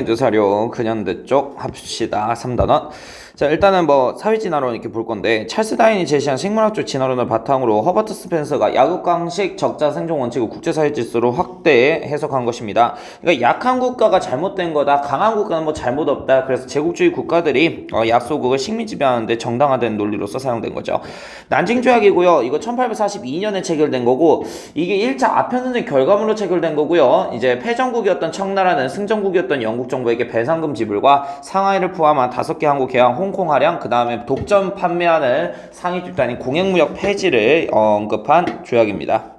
두사료 근현대 쪽 합시다. 3단원. 자, 일단은 뭐 사회 진화론 이렇게 볼 건데, 찰스 다윈이 제시한 생물학적 진화론을 바탕으로 허버트 스펜서가 약육강식 적자 생존 원칙을 국제사회 질서로 확대 해석한 것입니다. 그러니까 약한 국가가 잘못된 거다, 강한 국가는 뭐 잘못 없다. 그래서 제국주의 국가들이 약소국을 식민 지배하는데 정당화된 논리로서 사용된 거죠. 난징 조약이고요. 이거 1842년에 체결된 거고, 이게 1차 아편전쟁 결과물로 체결된 거고요. 이제 패전국이었던 청나라는 승전국이었던 영국 정부에게 배상금 지불과 상하이를 포함한 5개 항구 개항, 홍콩 할양, 그 다음에 독점 판매하는 상위 집단인 공행무역 폐지를 언급한 조약입니다.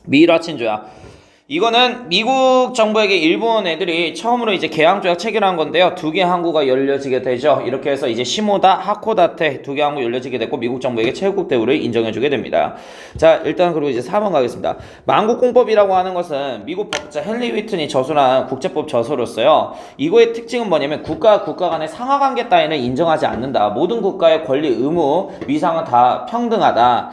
미일화친 조약. 이거는 미국 정부에게 일본 애들이 처음으로 이제 개항조약 체결한 건데요. 2개 항구가 열려지게 되죠. 이렇게 해서 이제 시모다, 하코다테 2개 항구 열려지게 됐고, 미국 정부에게 체육국 대우를 인정해주게 됩니다. 자, 일단 그리고 이제 4번 가겠습니다. 만국공법이라고 하는 것은 미국 법자 헨리 위튼이 저술한 국제법 저서로서요. 이거의 특징은 뭐냐면 국가와 국가 간의 상하관계 따위는 인정하지 않는다. 모든 국가의 권리, 의무, 위상은 다 평등하다.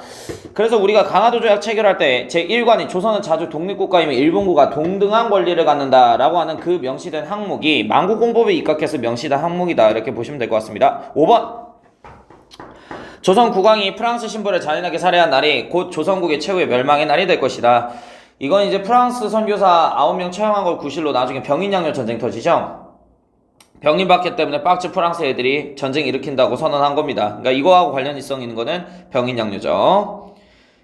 그래서 우리가 강화도 조약 체결할 때 제1관이 조선은 자주 독립국가이며 일본국가 동등한 권리를 갖는다라고 하는 그 명시된 항목이 만국공법에 입각해서 명시된 항목이다, 이렇게 보시면 될 것 같습니다. 5번. 조선 국왕이 프랑스 신부를 잔인하게 살해한 날이 곧 조선국의 최후의 멸망의 날이 될 것이다. 이건 이제 프랑스 선교사 9명 처형한 걸 구실로 나중에 병인양요 전쟁 터지죠. 병인박해 때문에 빡치 프랑스 애들이 전쟁 일으킨다고 선언한 겁니다. 그러니까 이거하고 관련성 있는 거는 병인양요죠.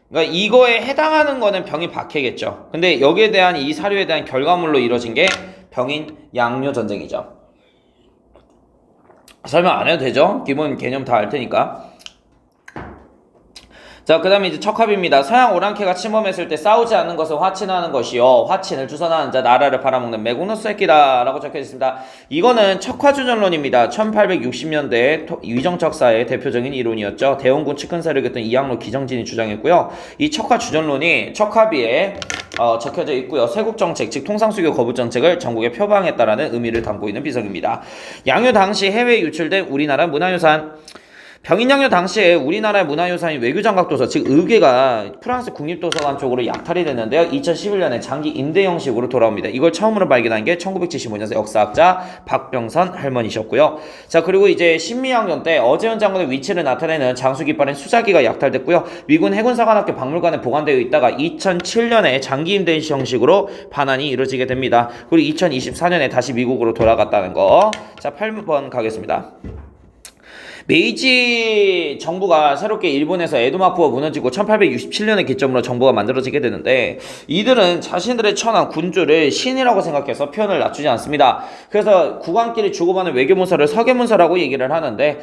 그러니까 이거에 해당하는 거는 병인 박해겠죠. 근데 여기에 대한 이 사료에 대한 결과물로 이루어진 게 병인 양요 전쟁이죠. 설명 안 해도 되죠? 기본 개념 다 알 테니까. 자, 그 다음에 이제 척합입니다. 서양 오랑캐가 침범했을 때 싸우지 않는 것을 화친하는 것이요, 화친을 주선하는 자 나라를 팔아먹는 매국노 새끼다 라고 적혀있습니다. 이거는 척화주전론입니다. 1860년대 위정척사의 대표적인 이론이었죠. 대원군 측근 세력이었던 이양로 기정진이 주장했고요. 이 척화주전론이 척합의에 적혀져 있고요. 세국정책, 즉 통상수교 거부정책을 전국에 표방했다라는 의미를 담고 있는 비석입니다. 양요 당시 해외에 유출된 우리나라 문화유산. 병인양요 당시에 우리나라의 문화유산인 외교장각도서, 즉 의궤가 프랑스 국립도서관 쪽으로 약탈이 됐는데요. 2011년에 장기 임대 형식으로 돌아옵니다. 이걸 처음으로 발견한 게 1975년생 역사학자 박병선 할머니셨고요. 자, 그리고 이제 신미양요 때 어재현 장군의 위치를 나타내는 장수깃발인 수자기가 약탈됐고요. 미군 해군사관학교 박물관에 보관되어 있다가 2007년에 장기 임대 형식으로 반환이 이루어지게 됩니다. 그리고 2024년에 다시 미국으로 돌아갔다는 거. 자, 8번 가겠습니다. 메이지 정부가 새롭게 일본에서 에도마푸가 무너지고 1867년의 기점으로 정부가 만들어지게 되는데, 이들은 자신들의 천황 군주를 신이라고 생각해서 표현을 낮추지 않습니다. 그래서 국왕끼리 주고받는 외교문서를 서계문서라고 얘기를 하는데,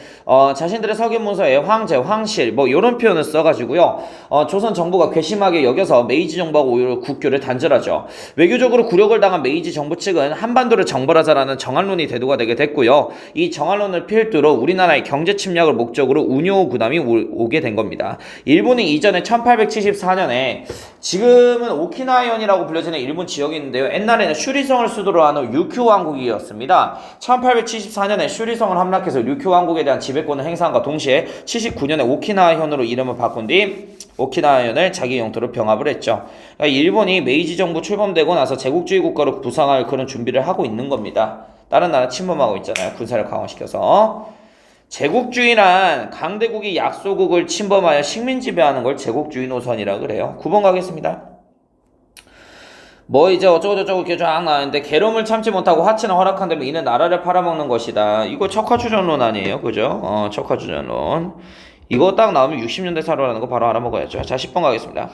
자신들의 서계문서에 황제, 황실 뭐 이런 표현을 써가지고요. 조선 정부가 괘씸하게 여겨서 메이지 정부하고 오히려 국교를 단절하죠. 외교적으로 굴욕을 당한 메이지 정부 측은 한반도를 정벌하자라는 정한론이 대두가 되게 됐고요. 이 정한론을 필두로 우리나라의 경제 침략을 목적으로 운요 군함이 오게 된 겁니다. 일본이 이전에 1874년에 지금은 오키나와현이라고 불려지는 일본 지역이 있는데요. 옛날에는 슈리성을 수도로 하는 류큐 왕국이었습니다. 1874년에 슈리성을 함락해서 류큐 왕국에 대한 지배권을 행사함과 동시에 79년에 오키나와현으로 이름을 바꾼 뒤 오키나와현을 자기 영토로 병합을 했죠. 그러니까 일본이 메이지 정부 출범되고 나서 제국주의 국가로 부상할 그런 준비를 하고 있는 겁니다. 다른 나라 침범하고 있잖아요. 군사를 강화시켜서. 제국주의란 강대국이 약소국을 침범하여 식민 지배하는 걸 제국주의 노선이라 그래요. 9번 가겠습니다. 뭐 이제 어쩌고저쩌고 이렇게 쫙 나왔는데, 계엄을 참지 못하고 화친을 허락한다면 이는 나라를 팔아먹는 것이다. 이거 척화주전론 아니에요, 그죠? 척화주전론. 이거 딱 나오면 60년대 사료라는 거 바로 알아먹어야죠. 자, 10번 가겠습니다.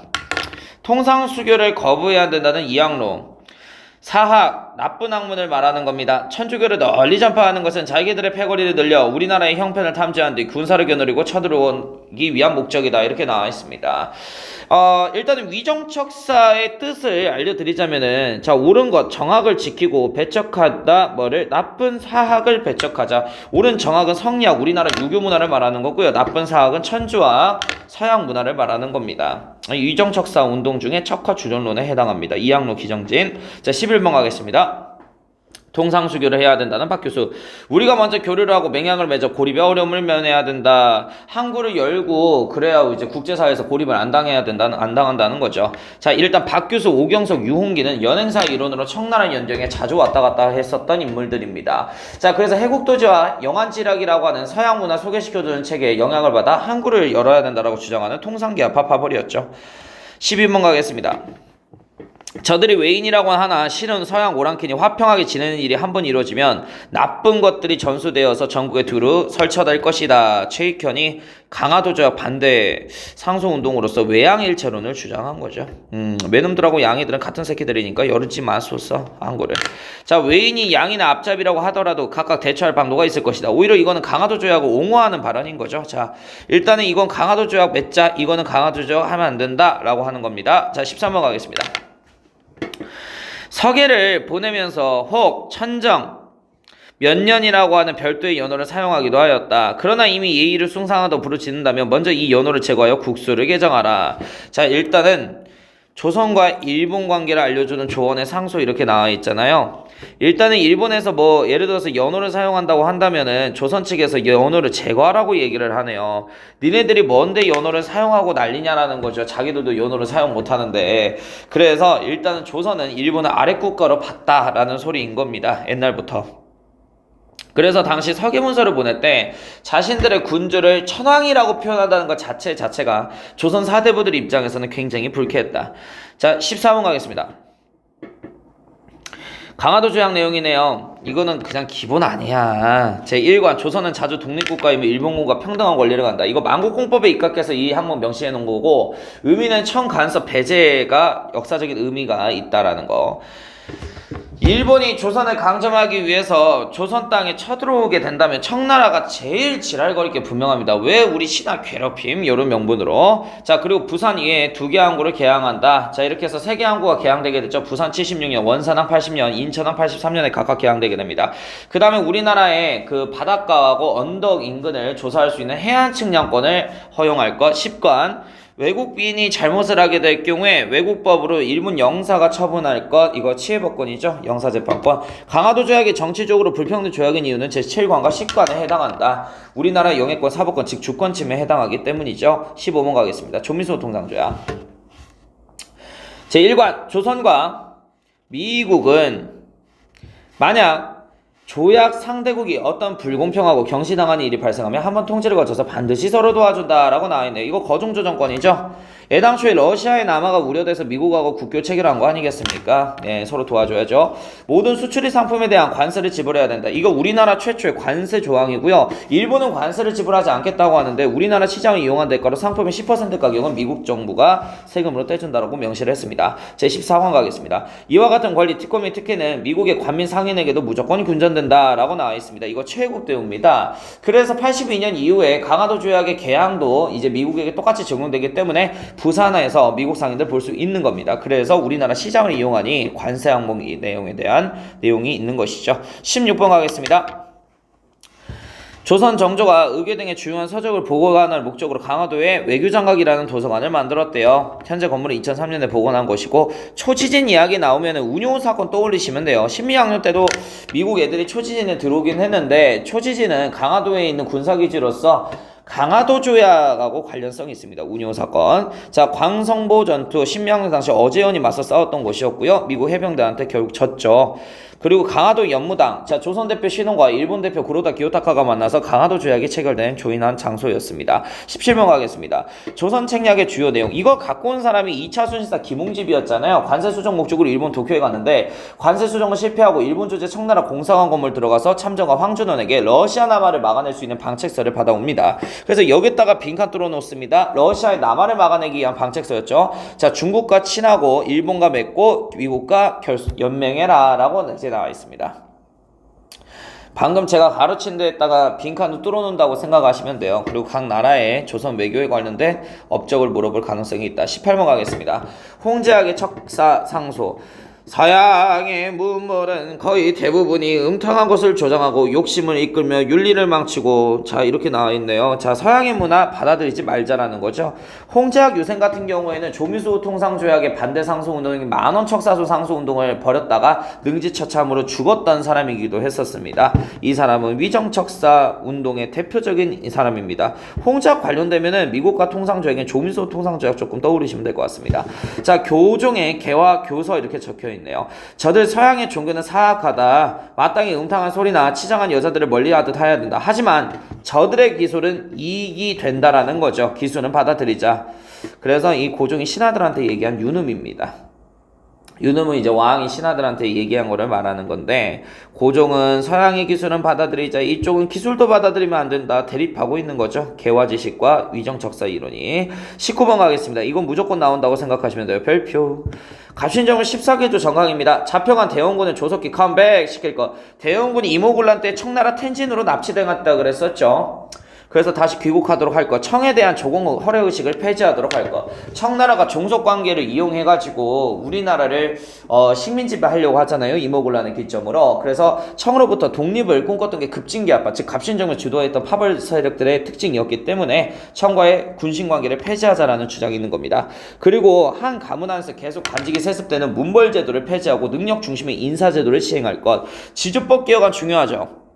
통상수교를 거부해야 된다는 이양로. 사학, 나쁜 학문을 말하는 겁니다. 천주교를 널리 전파하는 것은 자기들의 패거리를 늘려 우리나라의 형편을 탐지한 뒤 군사를 겨누리고 쳐들어오기 위한 목적이다, 이렇게 나와 있습니다. 일단은 위정척사의 뜻을 알려드리자면은, 자, 옳은 것, 정학을 지키고 배척하다, 뭐를? 나쁜 사학을 배척하자. 옳은 정학은 성리학, 우리나라 유교 문화를 말하는 거고요. 나쁜 사학은 천주와 서양 문화를 말하는 겁니다. 위정척사 운동 중에 척화주전론에 해당합니다. 이양로 기정진. 자, 11번 가겠습니다. 통상수교를 해야 된다는 박 교수. 우리가 먼저 교류를 하고 맹약을 맺어 고립의 어려움을 면해야 된다. 항구를 열고 그래야 이제 국제사회에서 고립을 안 당한다는 거죠. 자, 일단 박 교수, 오경석, 유홍기는 연행사 이론으로 청나라 연정에 자주 왔다 갔다 했었던 인물들입니다. 자, 그래서 해국도지와 영안지략이라고 하는 서양 문화 소개시켜주는 책에 영향을 받아 항구를 열어야 된다라고 주장하는 통상계합파 파벌이었죠. 12번 가겠습니다. 저들이 외인이라고 하나 실은 서양 오랑캐니 화평하게 지내는 일이 한번 이루어지면 나쁜 것들이 전수되어서 전국에 두루 설쳐될 것이다. 최익현이 강화도 조약 반대 상소운동으로서 외양일체론을 주장한 거죠. 외놈들하고 양이들은 같은 새끼들이니까 열지 마소서 한 거를. 자, 외인이 양이나 앞잡이라고 하더라도 각각 대처할 방도가 있을 것이다. 오히려 이거는 강화도 조약을 옹호하는 발언인 거죠. 자, 일단은 이건 강화도 조약 맺자, 이거는 강화도 조약 하면 안 된다 라고 하는 겁니다. 자, 13번 가겠습니다. 서계를 보내면서 혹 천정 몇 년이라고 하는 별도의 연호를 사용하기도 하였다. 그러나 이미 예의를 숭상하다 부르짖는다면 먼저 이 연호를 제거하여 국수를 개정하라. 자, 일단은 조선과 일본 관계를 알려주는 조언의 상소 이렇게 나와 있잖아요. 일단은 일본에서 뭐 예를 들어서 연호를 사용한다고 한다면은 조선 측에서 연호를 제거하라고 얘기를 하네요. 니네들이 뭔데 연호를 사용하고 난리냐라는 거죠. 자기들도 연호를 사용 못하는데. 그래서 일단은 조선은 일본을 아랫국가로 봤다라는 소리인 겁니다. 옛날부터. 그래서 당시 서계문서를 보낼 때 자신들의 군주를 천황이라고 표현한다는 것 자체가 조선 사대부들 입장에서는 굉장히 불쾌했다. 자, 14번 가겠습니다. 강화도 조약 내용이네요. 이거는 그냥 기본 아니야. 제1관 조선은 자주 독립국가이며 일본군과 평등한 권리를 간다. 이거 만국공법에 입각해서 이 항목 명시해 놓은 거고, 의미는 청간섭 배제가 역사적인 의미가 있다라는 거. 일본이 조선을 강점하기 위해서 조선 땅에 쳐들어오게 된다면 청나라가 제일 지랄거릴 게 분명합니다. 왜 우리 신하 괴롭힘? 이런 명분으로. 자, 그리고 부산 이외에 2개 항구를 개항한다. 자, 이렇게 해서 3개 항구가 개항되게 됐죠. 부산 76년, 원산항 80년, 인천항 83년에 각각 개항되게 됩니다. 그 다음에 우리나라의 그 바닷가하고 언덕 인근을 조사할 수 있는 해안 측량권을 허용할 것. 10관. 외국인이 잘못을 하게 될 경우에 외국법으로 일본 영사가 처분할 것. 이거 치해법권이죠. 영사재판권. 강화도 조약이 정치적으로 불평등 조약인 이유는 제7관과 10관에 해당한다. 우리나라 영해권 사법권 즉 주권 침해에 해당하기 때문이죠. 15번 가겠습니다. 조미소 통상조약. 제1관 조선과 미국은 만약 조약 상대국이 어떤 불공평하고 경시당하는 일이 발생하면 한번 통지를 거쳐서 반드시 서로 도와준다라고 나와있네요. 이거 거중조정권이죠. 애당초에 러시아의 남하가 우려돼서 미국하고 국교 체결한 거 아니겠습니까? 네, 서로 도와줘야죠. 모든 수출입 상품에 대한 관세를 지불해야 된다. 이거 우리나라 최초의 관세 조항이고요. 일본은 관세를 지불하지 않겠다고 하는데 우리나라 시장을 이용한 대가로 상품의 10% 가격은 미국 정부가 세금으로 떼준다라고 명시를 했습니다. 제14관 가겠습니다. 이와 같은 권리, 특권 및 특혜는 미국의 관민 상인에게도 무조건 군전된다라고 나와 있습니다. 이거 최애국 대우입니다. 그래서 82년 이후에 강화도 조약의 개항도 이제 미국에게 똑같이 적용되기 때문에 부산에서 미국 상인들 볼 수 있는 겁니다. 그래서 우리나라 시장을 이용하니 관세 항목 내용에 대한 내용이 있는 것이죠. 16번 가겠습니다. 조선 정조가 의궤 등의 중요한 서적을 보관할 목적으로 강화도에 외교장각이라는 도서관을 만들었대요. 현재 건물은 2003년에 복원한 것이고 초지진 이야기 나오면 운용 사건 떠올리시면 돼요. 신미학년 때도 미국 애들이 초지진에 들어오긴 했는데 초지진은 강화도에 있는 군사기지로서 강화도 조약하고 관련성이 있습니다. 운용 사건. 자, 광성보 전투 신미학년 당시 어제연이 맞서 싸웠던 곳이었고요. 미국 해병대한테 결국 졌죠. 그리고 강화도 연무당. 자, 조선 대표 신원과 일본 대표 구로다 기요타카가 만나서 강화도 조약이 체결된 조인한 장소였습니다. 17번 가겠습니다. 조선 책략의 주요 내용. 이거 갖고 온 사람이 2차 순시사 김웅집이었잖아요. 관세 수정 목적으로 일본 도쿄에 갔는데 관세 수정을 실패하고 일본 주재 청나라 공사관 건물 들어가서 참전과 황준원에게 러시아 남하를 막아낼 수 있는 방책서를 받아옵니다. 그래서 여기다가 빈칸 뚫어 놓습니다. 러시아의 남하를 막아내기 위한 방책서였죠. 자, 중국과 친하고 일본과 맺고 미국과 연맹해라 라고 이제 나와 있습니다. 방금 제가 가르친 데에다가 빈칸을 뚫어놓는다고 생각하시면 돼요. 그리고 각 나라의 조선 외교에 관련된 업적을 물어볼 가능성이 있다. 18번 가겠습니다. 홍제학의 척사 상소. 서양의 문물은 거의 대부분이 음탕한 것을 조장하고 욕심을 이끌며 윤리를 망치고, 자 이렇게 나와 있네요. 자, 서양의 문화 받아들이지 말자라는 거죠. 홍제학 유생 같은 경우에는 조미수 통상조약의 반대 상소운동인 만원척사소 상소운동을 벌였다가 능지처참으로 죽었던 사람이기도 했었습니다. 이 사람은 위정척사 운동의 대표적인 사람입니다. 홍제학 관련되면은 미국과 통상조약인 조미수 통상조약 조금 떠오르시면 될 것 같습니다. 자, 교종의 개화 교서 이렇게 적혀 있네요. 저들 서양의 종교는 사악하다. 마땅히 음탕한 소리나 치장한 여자들을 멀리하듯 해야 된다. 하지만 저들의 기술은 이익이 된다라는 거죠. 기술은 받아들이자. 그래서 이 고종이 신하들한테 얘기한 유눔입니다. 유눔은 이제 왕이 신하들한테 얘기한 거를 말하는 건데, 고종은 서양의 기술은 받아들이자, 이쪽은 기술도 받아들이면 안 된다, 대립하고 있는 거죠. 개화지식과 위정척사 이론이. 19번 가겠습니다. 이건 무조건 나온다고 생각하시면 돼요. 별표. 갑신정은 14개조 정강입니다. 잡혀간 대원군을 조석기 컴백 시킬 것. 대원군이 이모군란 때 청나라 텐진으로 납치당했다 그랬었죠. 그래서 다시 귀국하도록 할 것. 청에 대한 조공 허례의식을 폐지하도록 할 것. 청나라가 종속관계를 이용해가지고 우리나라를 식민지배하려고 하잖아요. 이모군란의 기점으로. 그래서 청으로부터 독립을 꿈꿨던 게 급진기압파, 즉 갑신정을 주도했던 파벌 세력들의 특징이었기 때문에 청과의 군신관계를 폐지하자라는 주장이 있는 겁니다. 그리고 한 가문 안에서 계속 관직이 세습되는 문벌제도를 폐지하고 능력 중심의 인사제도를 시행할 것. 지주법 개혁안 중요하죠.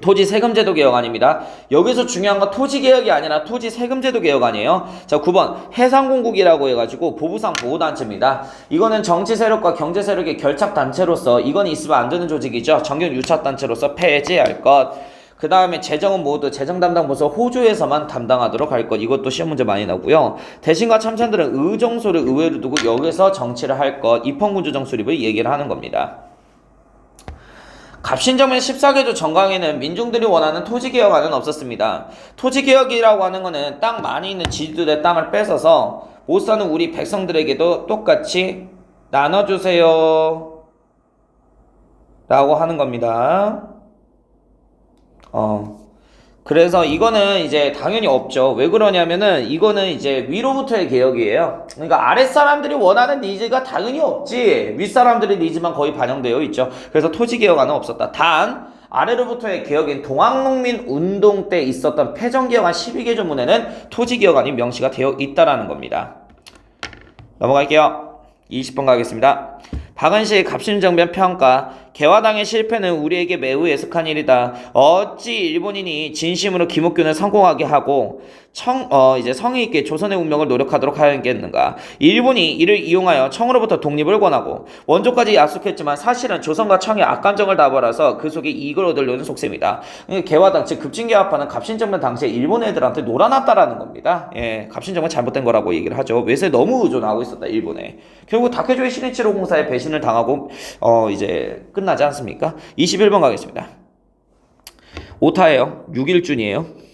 토지 세금제도 개혁안입니다. 여기서 중요한 건 토지 개혁이 아니라 토지 세금제도 개혁안이에요. 자, 9번 해상공국이라고 해가지고 보부상 보호단체입니다. 이거는 정치 세력과 경제 세력의 결착 단체로서 이건 있으면 안 되는 조직이죠. 정경 유착 단체로서 폐지할 것. 그 다음에 재정은 모두 재정 담당 부서 호주에서만 담당하도록 할 것. 이것도 시험 문제 많이 나오고요. 대신과 참찬들은 의정소를 의회로 두고 여기서 정치를 할 것. 입헌군주정 수립을 얘기를 하는 겁니다. 갑신정면 14개조 정강에는 민중들이 원하는 토지개혁안은 없었습니다. 토지개혁이라고 하는 거는 땅 많이 있는 지주들의 땅을 뺏어서 못 사는 우리 백성들에게도 똑같이 나눠주세요 라고 하는 겁니다. 그래서 이거는 이제 당연히 없죠. 왜 그러냐면은 이거는 이제 위로부터의 개혁이에요. 그러니까 아랫사람들이 원하는 니즈가 당연히 없지, 윗사람들의 니즈만 거의 반영되어 있죠. 그래서 토지개혁안은 없었다. 단 아래로부터의 개혁인 동학농민 운동 때 있었던 패전개혁안 12개조문에는 토지개혁안이 명시가 되어 있다라는 겁니다. 넘어갈게요. 20번 가겠습니다. 박은시의 갑신정변 평가. 개화당의 실패는 우리에게 매우 애석한 일이다. 어찌 일본인이 진심으로 김옥균을 성공하게 하고 이제 성의 있게 조선의 운명을 노력하도록 하겠는가. 일본이 이를 이용하여 청으로부터 독립을 권하고 원조까지 약속했지만 사실은 조선과 청의 악감정을 다벌어서 그 속에 이익을 얻으려는 속셈이다. 개화당 즉 급진개화파는 갑신정변 당시에 일본 애들한테 놀아놨다라는 겁니다. 예, 갑신정변 잘못된 거라고 얘기를 하죠. 외세에 너무 의존하고 있었다, 일본에. 결국 다케조의 신이치로 공사에 배신을 당하고 이제 끝나지 않습니까? 21번 가겠습니다. 오타예요. 6일준이에요.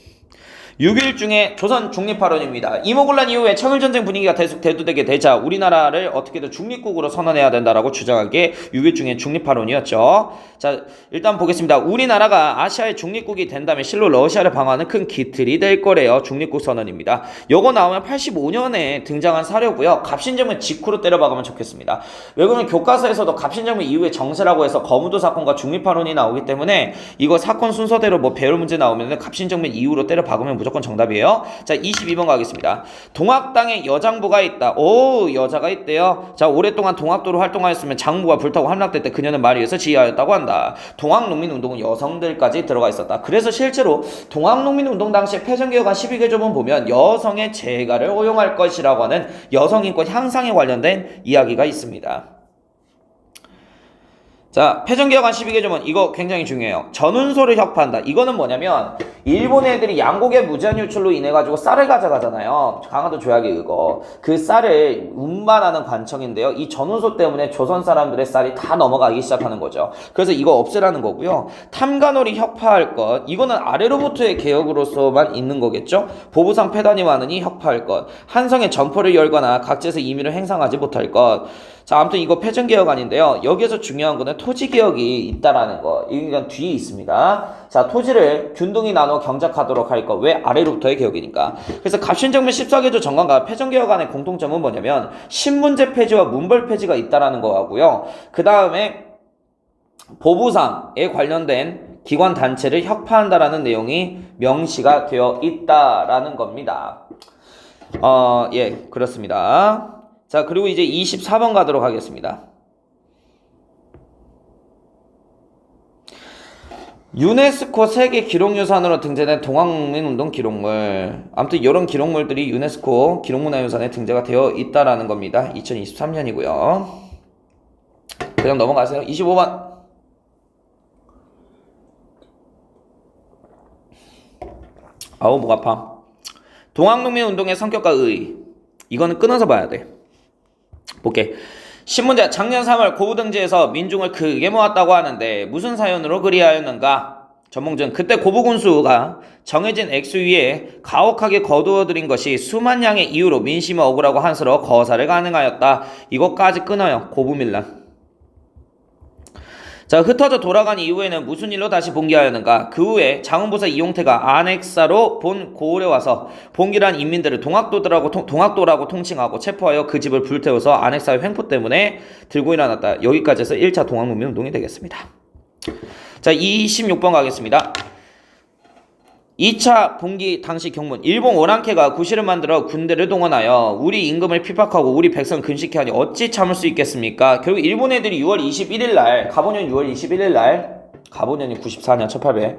6일 중에 조선 중립화론입니다. 이모군란 이후에 청일전쟁 분위기가 계속 대두되게 되자 우리나라를 어떻게든 중립국으로 선언해야 된다라고 주장한 게 6일 중에 중립화론이었죠. 자, 일단 보겠습니다. 우리나라가 아시아의 중립국이 된다면 실로 러시아를 방어하는 큰 기틀이 될 거래요. 중립국 선언입니다. 요거 나오면 85년에 등장한 사료고요. 갑신정변 직후로 때려박으면 좋겠습니다. 왜 그러면 교과서에서도 갑신정변 이후에 정세라고 해서 거무도 사건과 중립화론이 나오기 때문에 이거 사건 순서대로 뭐 배열 문제 나오면 갑신정변 이후로 때려박으면 무조건 정답이에요. 자, 22번 가겠습니다. 동학당에 여장부가 있다. 오, 여자가 있대요. 자, 오랫동안 동학도로 활동하였으면 장부가 불타고 함락될 때 그녀는 말위에서 지휘하였다고 한다. 동학농민운동은 여성들까지 들어가 있었다. 그래서 실제로 동학농민운동 당시에 패전개혁안 12개조문 보면 여성의 재가를 허용할 것이라고 하는 여성인권 향상에 관련된 이야기가 있습니다. 자, 패전개혁안 12개조문 이거 굉장히 중요해요. 전운소를 혁파한다. 이거는 뭐냐면 일본 애들이 양곡의 무제한 유출로 인해가지고 쌀을 가져가잖아요. 강화도 조약이 그거. 그 쌀을 운반하는 관청인데요. 이 전운소 때문에 조선 사람들의 쌀이 다 넘어가기 시작하는 거죠. 그래서 이거 없애라는 거고요. 탐관오리 혁파할 것. 이거는 아래로부터의 개혁으로서만 있는 거겠죠. 보부상 폐단이 많으니 혁파할 것. 한성에 점포를 열거나 각지에서 임의를 행사하지 못할 것. 자, 아무튼 이거 패전개혁안인데요. 여기에서 중요한 거는 토지개혁이 있다라는 거. 이건 뒤에 있습니다. 자, 토지를 균등히 나눠 경작하도록 할 것. 왜? 아래로부터의 개혁이니까. 그래서 갑신정면 14개조 정관과 패전개혁 안의 공통점은 뭐냐면 신문제 폐지와 문벌 폐지가 있다라는 거하고요. 그 다음에 보부상에 관련된 기관 단체를 혁파한다라는 내용이 명시가 되어 있다라는 겁니다. 예, 그렇습니다. 자, 그리고 이제 24번 가도록 하겠습니다. 유네스코 세계 기록유산으로 등재된 동학농민운동 기록물. 아무튼 이런 기록물들이 유네스코 기록문화유산에 등재가 되어 있다라는 겁니다. 2023년이고요. 그냥 넘어가세요. 25번. 아우, 목 아파. 동학농민운동의 성격과 의. 이거는 끊어서 봐야 돼. 볼게. 신문제 작년 3월 고부등지에서 민중을 크게 모았다고 하는데 무슨 사연으로 그리하였는가? 전몽준 그때 고부군수가 정해진 액수 위에 가혹하게 거두어들인 것이 수만 양의 이유로 민심을 억울하고 한스러워 거사를 가능하였다. 이것까지 끊어요. 고부밀란. 자, 흩어져 돌아간 이후에는 무슨 일로 다시 봉기하였는가? 그 후에 장흥부사 이용태가 안핵사로 본 고을에 와서 봉기란 인민들을 동학도라고 통칭하고 체포하여 그 집을 불태워서 안핵사의 횡포 때문에 들고 일어났다. 여기까지 해서 1차 동학농민운동이 되겠습니다. 자, 26번 가겠습니다. 2차 봉기 당시 경문 일본 오랑캐가 구실을 만들어 군대를 동원하여 우리 임금을 핍박하고 우리 백성 금식케 하니 어찌 참을 수 있겠습니까? 결국 일본 애들이 6월 21일날 가보년 6월 21일날 가보년이 94년 1800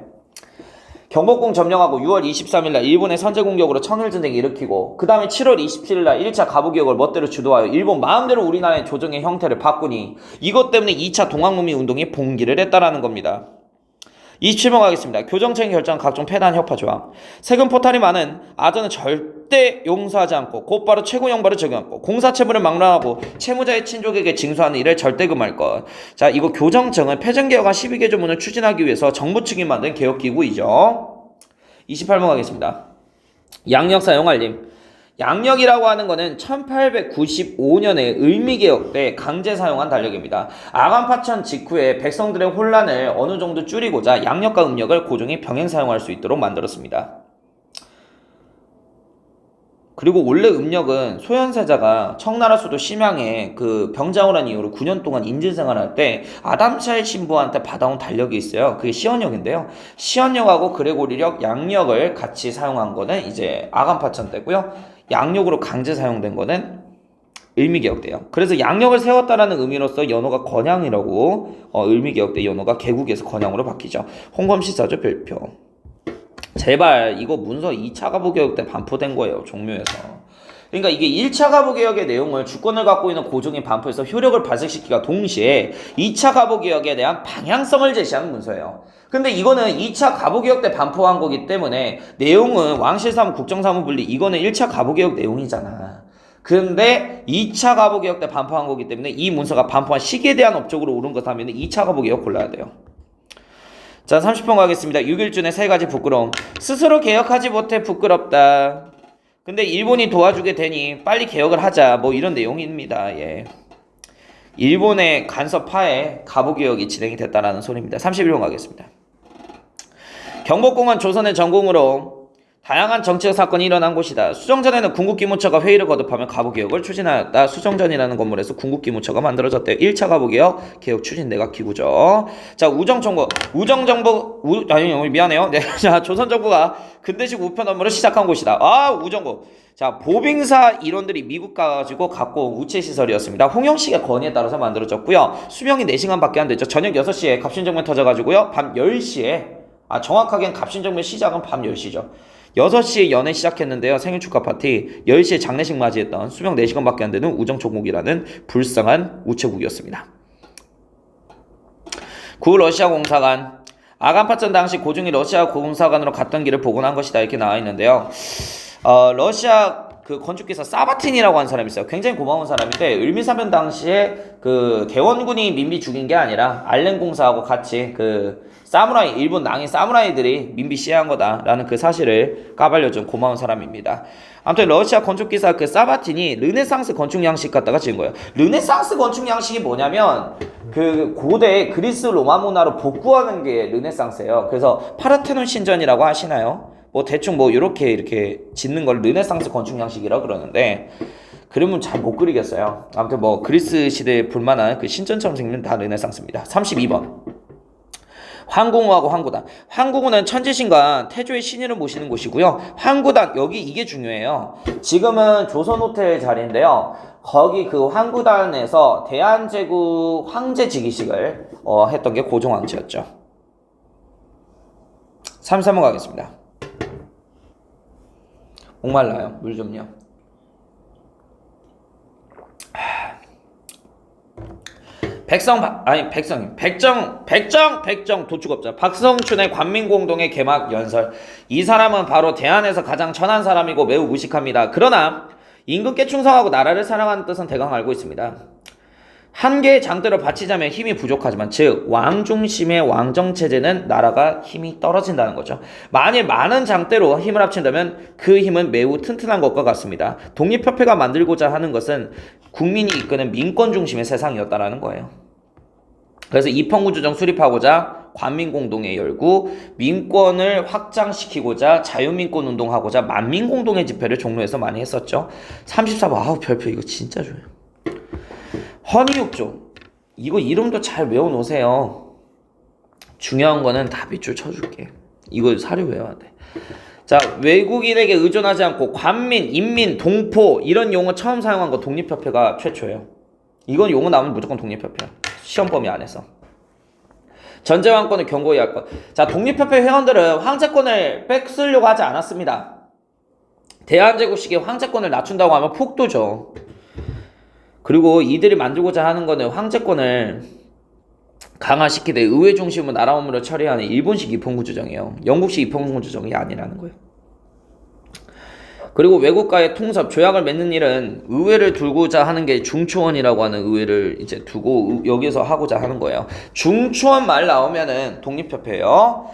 경복궁 점령하고 6월 23일날 일본의 선제공격으로 청일전쟁 일으키고 그 다음에 7월 27일날 1차 가부개혁을 멋대로 주도하여 일본 마음대로 우리나라의 조정의 형태를 바꾸니 이것 때문에 2차 동학농민운동이 봉기를 했다라는 겁니다. 27번 가겠습니다. 교정청이 결정한 각종 폐단 협파 조항. 세금 포탈이 많은 아전은 절대 용서하지 않고 곧바로 최고 형벌을 적용하고 공사채무를 망라하고 채무자의 친족에게 징수하는 일을 절대 금할 것. 자, 이거 교정청은 패전개혁안 12개조문을 추진하기 위해서 정부 측이 만든 개혁기구이죠. 28번 가겠습니다. 양력 사용 알림. 양력이라고 하는 거는 1895년에 을미개혁 때 강제 사용한 달력입니다. 아간파천 직후에 백성들의 혼란을 어느 정도 줄이고자 양력과 음력을 고종이 병행 사용할 수 있도록 만들었습니다. 그리고 원래 음력은 소현세자가 청나라 수도 심양에 그 병장을 한 이후로 9년 동안 인질생활할 때 아담샤의 신부한테 받아온 달력이 있어요. 그게 시언력인데요. 시언력하고 그레고리력, 양력을 같이 사용한 거는 이제 아간파천 때고요. 양력으로 강제 사용된 거는 을미개혁 때요. 그래서 양력을 세웠다라는 의미로서 연호가 건양이라고 을미개혁 때 연호가 개국에서 건양으로 바뀌죠. 홍범시사죠 별표. 제발 이거 문서 2차 가부개혁 때 반포된 거예요. 종묘에서. 그러니까 이게 1차 가부개혁의 내용을 주권을 갖고 있는 고종이 반포해서 효력을 발생시키기가 동시에 2차 가부개혁에 대한 방향성을 제시하는 문서예요. 근데 이거는 2차 가부개혁 때 반포한 거기 때문에 내용은 왕실사무 국정사무 분리 이거는 1차 가부개혁 내용이잖아. 그런데 2차 가부개혁 때 반포한 거기 때문에 이 문서가 반포한 시기에 대한 업적으로 옳은 것 하면 2차 가부개혁 골라야 돼요. 자, 30번 가겠습니다. 6일준의 세 가지 부끄러움. 스스로 개혁하지 못해 부끄럽다. 근데 일본이 도와주게 되니 빨리 개혁을 하자. 뭐 이런 내용입니다. 예. 일본의 간섭하에 가부개혁이 진행이 됐다라는 소리입니다. 31번 가겠습니다. 경복궁은 조선의 전공으로 다양한 정치적 사건이 일어난 곳이다. 수정전에는 궁극기무처가 회의를 거듭하며 가부개혁을 추진하였다. 수정전이라는 건물에서 궁극기무처가 만들어졌대요. 1차 가부개혁 개혁 추진대가 기구죠. 자, 미안해요. 네, 자, 조선정부가 근대식 우편 업무를 시작한 곳이다. 우정국. 자, 보빙사 일원들이 미국 가가지고 갖고 온 우체시설이었습니다. 홍영식의 건의에 따라서 만들어졌고요. 수명이 4시간밖에 안 됐죠. 저녁 6시에 갑신정면 터져가지고요. 밤 10시에 정확하게는 갑신정면 시작은 밤 10시죠. 6시에 연애 시작했는데요. 생일 축하 파티 10시에 장례식 맞이했던 수명 4시간밖에 안 되는 우정총국이라는 불쌍한 우체국이었습니다. 구 러시아 공사관 아간파천 당시 고종이 러시아 공사관으로 갔던 길을 복원한 것이다 이렇게 나와 있는데요. 러시아 그 건축기사 사바틴이라고 하는 사람이 있어요. 굉장히 고마운 사람인데 을미사변 당시에 그 대원군이 민비 죽인 게 아니라 알렌 공사하고 같이 그 사무라이 일본 낭인 사무라이들이 민비 시해한 거다라는 그 사실을 까발려준 고마운 사람입니다. 아무튼 러시아 건축기사 그 사바틴이 르네상스 건축 양식 갖다가 지은 거예요. 르네상스 건축 양식이 뭐냐면 그 고대 그리스 로마 문화로 복구하는 게 르네상스예요. 그래서 파르테논 신전이라고 하시나요? 뭐 대충 뭐 이렇게 짓는 걸 르네상스 건축 양식이라고 그러는데 그림은 잘 못 그리겠어요. 아무튼 뭐 그리스 시대에 볼만한 그 신전처럼 생긴 다 르네상스입니다. 32번. 황궁우하고 황구단. 황궁우는 천지신과 태조의 신의를 모시는 곳이고요. 황구단 여기 이게 중요해요. 지금은 조선호텔 자리인데요. 거기 그 황구단에서 대한제국 황제 즉위식을 했던 게 고종황제였죠. 33번 가겠습니다. 목말라요. 물 좀요. 백정 도축업자 박성춘의 관민공동의 개막 연설. 이 사람은 바로 대한에서 가장 천한 사람이고 매우 무식합니다. 그러나 임금께 충성하고 나라를 사랑하는 뜻은 대강 알고 있습니다. 한 개의 장대로 바치자면 힘이 부족하지만 즉 왕중심의 왕정체제는 나라가 힘이 떨어진다는 거죠. 만일 많은 장대로 힘을 합친다면 그 힘은 매우 튼튼한 것과 같습니다. 독립협회가 만들고자 하는 것은 국민이 이끄는 민권 중심의 세상이었다라는 거예요. 그래서 입헌구조정 수립하고자 관민공동회 열고 민권을 확장시키고자 자유민권운동하고자 만민공동회 집회를 종로에서 많이 했었죠. 34번 아우 별표 이거 진짜 좋아요. 헌의육조 이거 이름도 잘 외워놓으세요. 중요한 거는 다 밑줄 쳐줄게. 이거 사료 외워야 돼. 자, 외국인에게 의존하지 않고 관민, 인민, 동포 이런 용어 처음 사용한 거 독립협회가 최초예요. 이건 용어 나오면 무조건 독립협회야. 시험 범위 안에서. 전제왕권을 경고히 할 것. 자, 독립협회 회원들은 황제권을 뺏으려고 하지 않았습니다. 대한제국식의 황제권을 낮춘다고 하면 폭도죠. 그리고 이들이 만들고자 하는 거는 황제권을 강화시키되 의회 중심으로 나라원무를 처리하는 일본식 입헌구조정이에요. 영국식 입헌구조정이 아니라는 거예요. 그리고 외국과의 통섭, 조약을 맺는 일은 의회를 두고자 하는 게 중초원이라고 하는 의회를 이제 두고 여기서 하고자 하는 거예요. 중초원 말 나오면은 독립협회예요.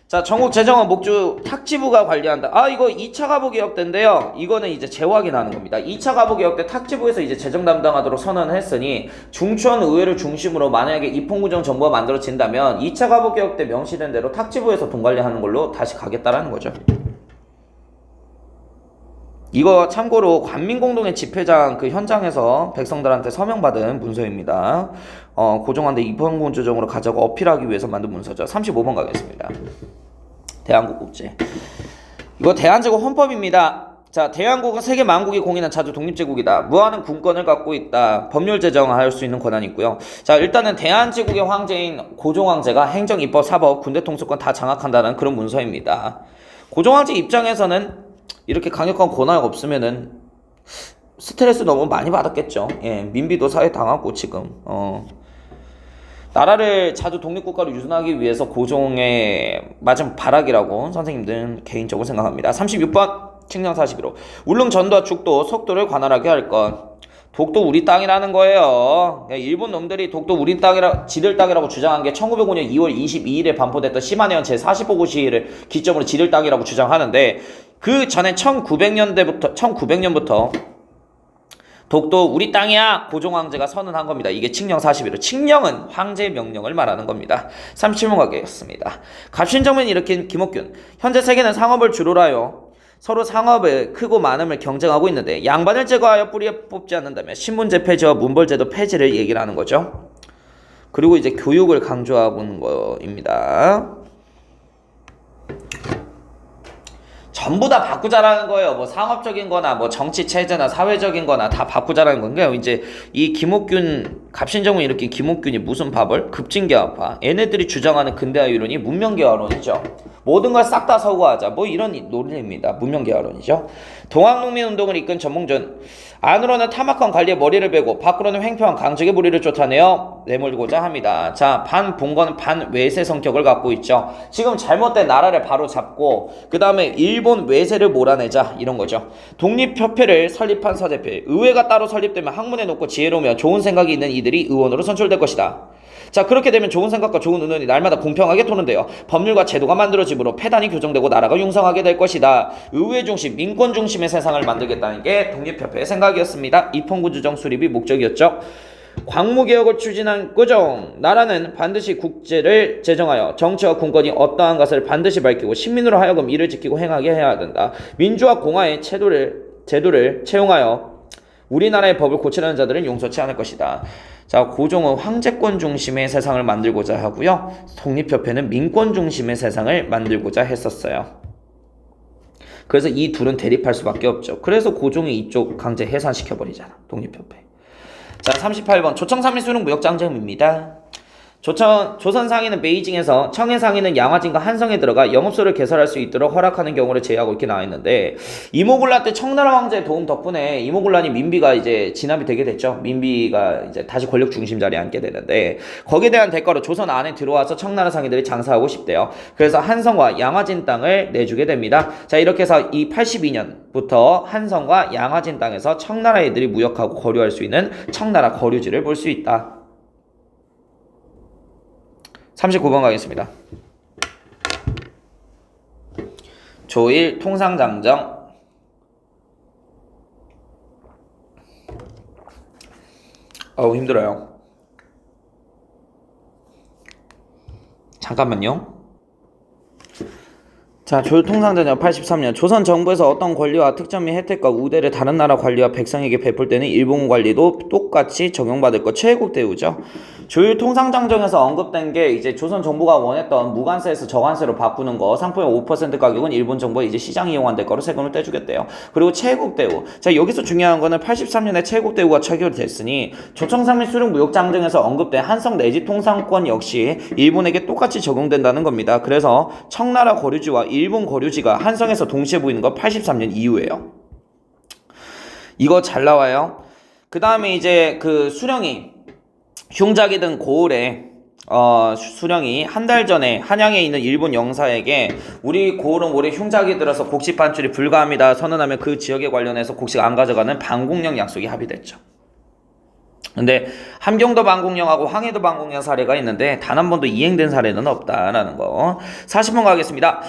자, 전국 재정은 목주 탁지부가 관리한다. 아, 이거 2차 가부개혁 때인데요. 이거는 이제 재확인하는 겁니다. 2차 가부개혁 때 탁지부에서 이제 재정 담당하도록 선언을 했으니 중초원 의회를 중심으로 만약에 입헌구정 정부가 만들어진다면 2차 가부개혁 때 명시된 대로 탁지부에서 돈 관리하는 걸로 다시 가겠다라는 거죠. 이거 참고로 관민공동의 집회장 그 현장에서 백성들한테 서명받은 문서입니다. 고종한테 입헌구조정으로 가자고 어필하기 위해서 만든 문서죠. 35번 가겠습니다. 대한국국제. 이거 대한제국 헌법입니다. 자, 대한국은 세계 만국이 공인한 자주 독립제국이다. 무한한 군권을 갖고 있다. 법률 제정할 수 있는 권한이 있고요. 자, 일단은 대한제국의 황제인 고종황제가 행정, 입법, 사법, 군대 통수권 다 장악한다는 그런 문서입니다. 고종황제 입장에서는 이렇게 강력한 권한이 없으면은 스트레스 너무 많이 받았겠죠. 예, 민비도 사회 당하고 지금 나라를 자주 독립국가로 유순하기 위해서 고종의 맞은 발악이라고 선생님들은 개인적으로 생각합니다. 36번 칙령 41호 울릉 전도와 죽도 속도를 관할하게 할 것. 독도 우리 땅이라는 거예요. 일본 놈들이 독도 우리 땅이라 지들 땅이라고 주장한 게 1905년 2월 22일에 반포됐던 시마네현 제45고시를 기점으로 지들 땅이라고 주장하는데 그 전에 1900년부터 독도 우리 땅이야 고종황제가 선언한 겁니다. 이게 칙령 41호. 칙령은 황제의 명령을 말하는 겁니다. 37번 가겠습니다. 갑신정변을 일으킨 김옥균. 현재 세계는 상업을 주로로 하여 서로 상업의 크고 많음을 경쟁하고 있는데 양반을 제거하여 뿌리에 뽑지 않는다면 신문제 폐지와 문벌제도 폐지를 얘기를 하는 거죠. 그리고 이제 교육을 강조하고 있는 거입니다. 전부 다 바꾸자라는 거예요. 뭐 상업적인 거나 뭐 정치 체제나 사회적인 거나 다 바꾸자라는 건데요. 이제 이 김옥균 갑신정을 일으킨 김옥균이 무슨 파벌? 급진개화파. 얘네들이 주장하는 근대화 이론이 문명개화론이죠. 모든 걸 싹 다 서구하자. 뭐 이런 논리입니다. 문명개화론이죠. 동학농민운동을 이끈 전몽준. 안으로는 탐악한 관리에 머리를 베고 밖으로는 횡포한 강적의 무리를 쫓아내어 내몰고자 합니다. 자, 반봉건 반외세 성격을 갖고 있죠. 지금 잘못된 나라를 바로 잡고 그 다음에 일본 외세를 몰아내자 이런 거죠. 독립협회를 설립한 서재필. 의회가 따로 설립되면 학문에 높고 지혜로우며 좋은 생각이 있는 이들이 의원으로 선출될 것이다. 자, 그렇게 되면 좋은 생각과 좋은 의논이 날마다 공평하게 토론되어 법률과 제도가 만들어지므로 폐단이 교정되고 나라가 융성하게 될 것이다. 의회 중심, 민권 중심의 세상을 만들겠다는 게 독립협회의 생각이었습니다. 입헌구조정 수립이 목적이었죠. 광무개혁을 추진한 꾸정 나라는 반드시 국제를 제정하여 정치와 군권이 어떠한 것을 반드시 밝히고 시민으로 하여금 이를 지키고 행하게 해야 된다. 민주화 공화의 제도를 채용하여 우리나라의 법을 고치려는 자들은 용서치 않을 것이다. 자, 고종은 황제권 중심의 세상을 만들고자 하고요. 독립협회는 민권 중심의 세상을 만들고자 했었어요. 그래서 이 둘은 대립할 수밖에 없죠. 그래서 고종이 이쪽 강제 해산시켜버리잖아. 독립협회. 자, 38번 조청삼일 수령 무역장점입니다. 조선 상인은 베이징에서, 청해 상인은 양화진과 한성에 들어가 영업소를 개설할 수 있도록 허락하는 경우를 제외하고 이렇게 나와 있는데, 이모군란 때 청나라 황제의 도움 덕분에 이모군란이 민비가 이제 진압이 되게 됐죠. 민비가 이제 다시 권력 중심 자리에 앉게 되는데, 거기에 대한 대가로 조선 안에 들어와서 청나라 상인들이 장사하고 싶대요. 그래서 한성과 양화진 땅을 내주게 됩니다. 자, 이렇게 해서 이 82년부터 한성과 양화진 땅에서 청나라 애들이 무역하고 거류할 수 있는 청나라 거류지를 볼 수 있다. 39번 가겠습니다. 조일 통상장정. 힘들어요. 잠깐만요. 자, 조일통상장정 83년 조선 정부에서 어떤 권리와 특정 및 혜택과 우대를 다른 나라 관리와 백성에게 베풀 때는 일본 관리도 똑같이 적용받을 것, 최애국 대우죠. 조일통상장정에서 언급된 게 이제 조선 정부가 원했던 무관세에서 저관세로 바꾸는 거, 상품의 5% 가격은 일본 정부가 이제 시장 이용한 대가로 세금을 떼주겠대요. 그리고 최애국 대우. 자, 여기서 중요한 거는 83년에 최애국 대우가 체결이 됐으니 조청삼일 수령 무역장정에서 언급된 한성 내지 통상권 역시 일본에게 똑같이 적용된다는 겁니다. 그래서 청나라 거류지와 일본 거류지가 한성에서 동시에 보이는 건 83년 이후예요. 이거 잘 나와요. 그 다음에 이제 그 수령이 흉작이 든 고을에 수령이 한 달 전에 한양에 있는 일본 영사에게 우리 고을은 올해 흉작이 들어서 곡식 반출이 불가합니다 선언하면 그 지역에 관련해서 곡식 안 가져가는 반공령 약속이 합의됐죠. 근데 함경도 반공령하고 황해도 반공령 사례가 있는데 단 한 번도 이행된 사례는 없다라는 거. 40번 가겠습니다.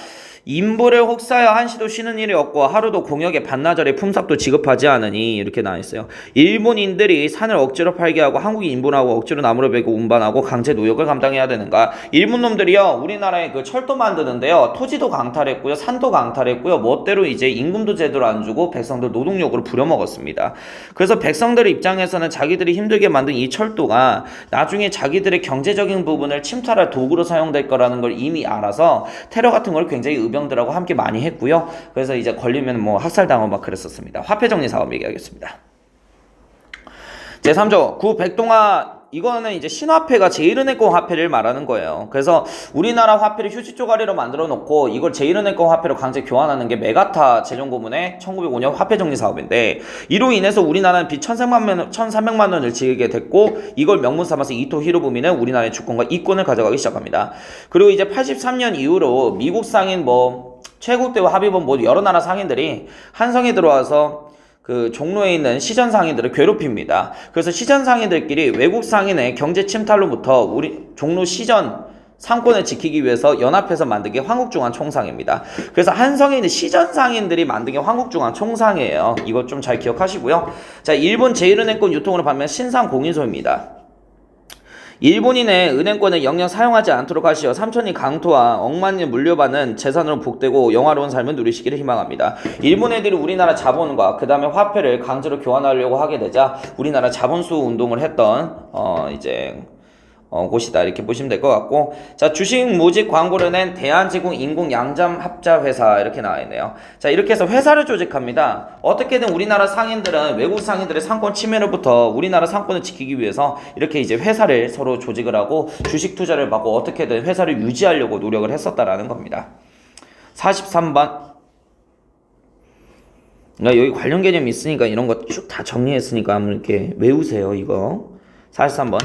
인부를 혹사여 한시도 쉬는 일이 없고 하루도 공역에 반나절의 품삯도 지급하지 않으니 이렇게 나와있어요. 일본인들이 산을 억지로 팔게 하고 한국인 인분하고 억지로 나무를 베고 운반하고 강제 노역을 감당해야 되는가. 일본 놈들이요 우리나라에 그 철도 만드는데요 토지도 강탈했고요 산도 강탈했고요 멋대로 이제 임금도 제대로 안 주고 백성들 노동력으로 부려먹었습니다. 그래서 백성들의 입장에서는 자기들이 힘들게 만든 이 철도가 나중에 자기들의 경제적인 부분을 침탈할 도구로 사용될 거라는 걸 이미 알아서 테러 같은 걸 굉장히 의병들하고 함께 많이 했고요. 그래서 이제 걸리면 뭐 학살당하고 막 그랬었습니다. 화폐정리 사업 얘기하겠습니다. 제3조 구 백동화. 이거는 이제 신화폐가 제일은행권 화폐를 말하는 거예요. 그래서 우리나라 화폐를 휴지 쪼가리로 만들어 놓고 이걸 제일은행권 화폐로 강제 교환하는 게 메가타 재정고문의 1905년 화폐정리 사업인데, 이로 인해서 우리나라는 빚 1300만 원을 지게 됐고 이걸 명분 삼아서 이토 히로부미는 우리나라의 주권과 이권을 가져가기 시작합니다. 그리고 이제 83년 이후로 미국 상인 최국대우 합의본 여러 나라 상인들이 한성에 들어와서 그 종로에 있는 시전 상인들을 괴롭힙니다. 그래서 시전 상인들끼리 외국 상인의 경제 침탈로부터 우리 종로 시전 상권을 지키기 위해서 연합해서 만든 게 황국중앙총상입니다. 그래서 한성에 있는 시전 상인들이 만든 게 황국중앙총상이에요. 이거 좀 잘 기억하시고요. 자, 일본 제1은행권 유통으로 판매한 신상공인소입니다. 일본인의 은행권을 영영 사용하지 않도록 하시어 삼천리 강토와 억만리 물려받는 재산으로 복되고 영화로운 삶을 누리시기를 희망합니다. 일본 애들이 우리나라 자본과 그 다음에 화폐를 강제로 교환하려고 하게 되자 우리나라 자본수호 운동을 했던 곳이다 이렇게 보시면 될 것 같고, 자, 주식 모집 광고를 낸 대한제공 인공 양잠 합자 회사 이렇게 나와 있네요. 자, 이렇게 해서 회사를 조직합니다. 어떻게든 우리나라 상인들은 외국 상인들의 상권 침해로부터 우리나라 상권을 지키기 위해서 이렇게 이제 회사를 서로 조직을 하고 주식 투자를 받고 어떻게든 회사를 유지하려고 노력을 했었다라는 겁니다. 43번. 여기 관련 개념이 있으니까 이런 거 쭉 다 정리했으니까 한번 이렇게 외우세요. 이거 43번.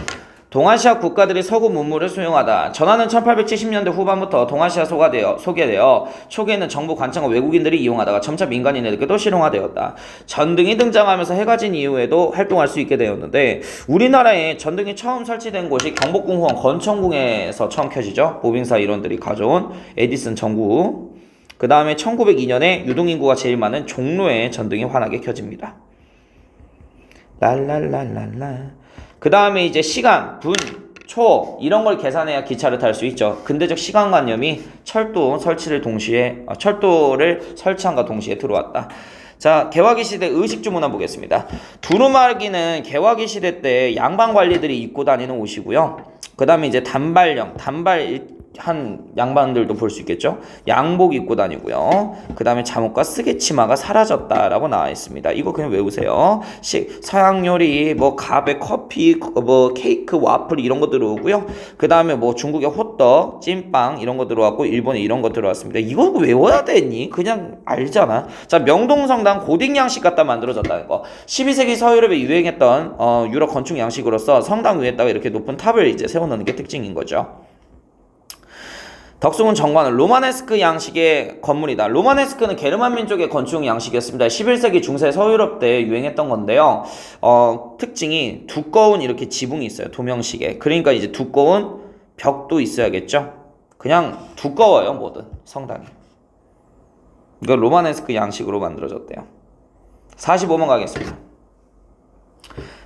동아시아 국가들이 서구 문물을 수용하다. 전하는 1870년대 후반부터 동아시아 소개되어 초기에는 정부 관청과 외국인들이 이용하다가 점차 민간인에게도 실용화되었다. 전등이 등장하면서 해가 진 이후에도 활동할 수 있게 되었는데, 우리나라에 전등이 처음 설치된 곳이 경복궁 후원 건천궁에서 처음 켜지죠. 보빙사 일원들이 가져온 에디슨 전구. 그 다음에 1902년에 유동인구가 제일 많은 종로에 전등이 환하게 켜집니다. 랄랄랄랄라. 그 다음에 이제 시간, 분, 초 이런 걸 계산해야 기차를 탈 수 있죠. 근대적 시간관념이 철도를 설치한과 동시에 들어왔다. 자, 개화기 시대 의식 주문 한번 보겠습니다. 두루마기는 개화기 시대 때 양반 관리들이 입고 다니는 옷이고요. 그 다음에 이제 단발한 양반들도 볼 수 있겠죠. 양복 입고 다니고요. 그 다음에 잠옷과 쓰개 치마가 사라졌다라고 나와 있습니다. 이거 그냥 외우세요. 서양 요리, 뭐 가베, 커피, 뭐 케이크, 와플 이런 거 들어오고요. 그 다음에 뭐 중국의 호떡, 찐빵 이런 거 들어왔고 일본에 이런 거 들어왔습니다. 이거 외워야 되니? 그냥 알잖아. 자, 명동성당 고딕 양식 갖다 만들어졌다는 거. 12세기 서유럽에 유행했던 유럽 건축 양식으로서 성당 위에다가 이렇게 높은 탑을 이제 세워놓는 게 특징인 거죠. 덕숭은 정관은 로마네스크 양식의 건물이다. 로마네스크는 게르만 민족의 건축 양식이었습니다. 11세기 중세 서유럽 때 유행했던 건데요. 특징이 두꺼운 이렇게 지붕이 있어요. 도명식에. 그러니까 이제 두꺼운 벽도 있어야겠죠. 그냥 두꺼워요. 뭐든 성당이. 이거 로마네스크 양식으로 만들어졌대요. 45번 가겠습니다.